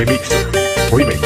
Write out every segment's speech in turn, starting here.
Remix. Remix.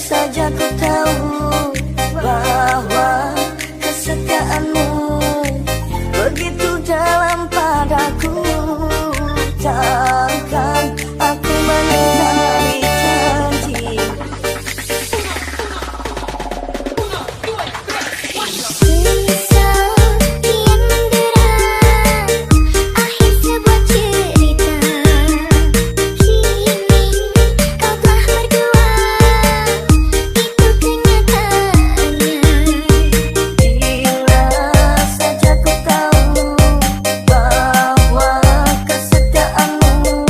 Saja ku tahu bahwa kesetiaanmu begitu dalam padaku, takkan aku mengingkari janji. Kisah kian mendera, akhir sebuah cerita. Kini kau telah berdua, itu kenyataannya. Bila saja ku tahu bahwa kesetiaanmu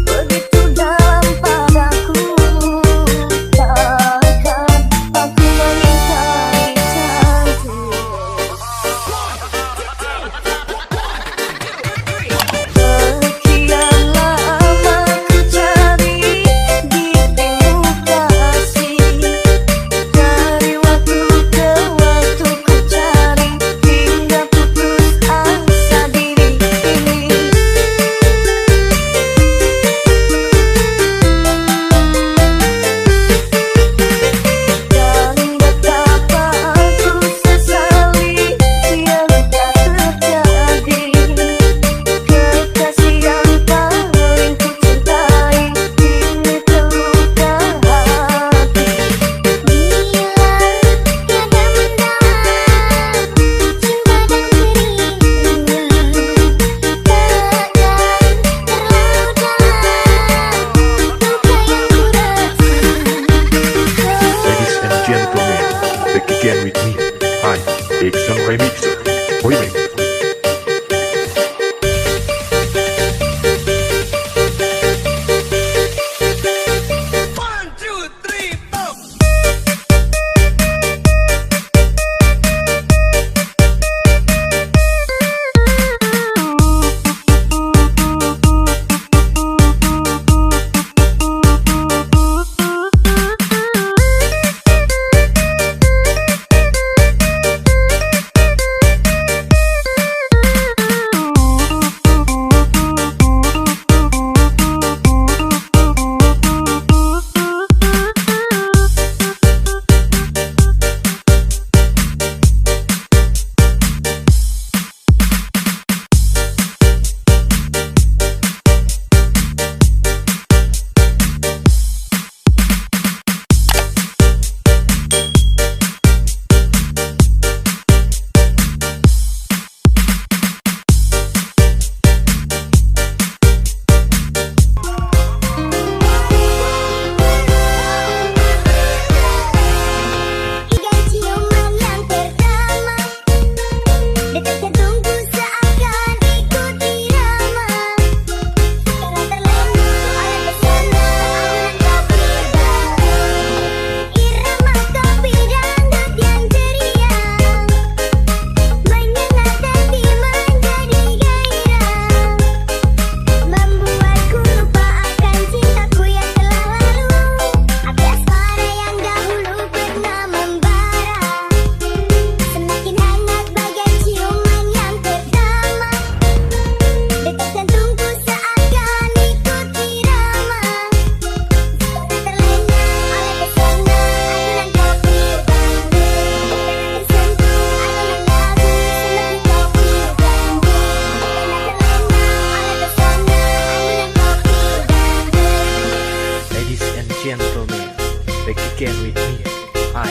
begitu dalam padaku, takkan aku mengingkari janji. Sekian lama ku cari dirimu kasih, dari waktu ke waktu ku cari hingga putus asa diri ini. Dan betapa aku sesali yang tak terjadi. Kekasih yang paling ku cintai kini terluka hati. Bila tiada mendalam cinta dan kerinduan, takkan terlalu dalam luka yang ku rasakan. Ladies and gentlemen, back again with me. Hi, Dixon Remixer. Remix. again with me. I,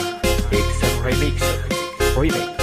Exxon Remixer. Remix.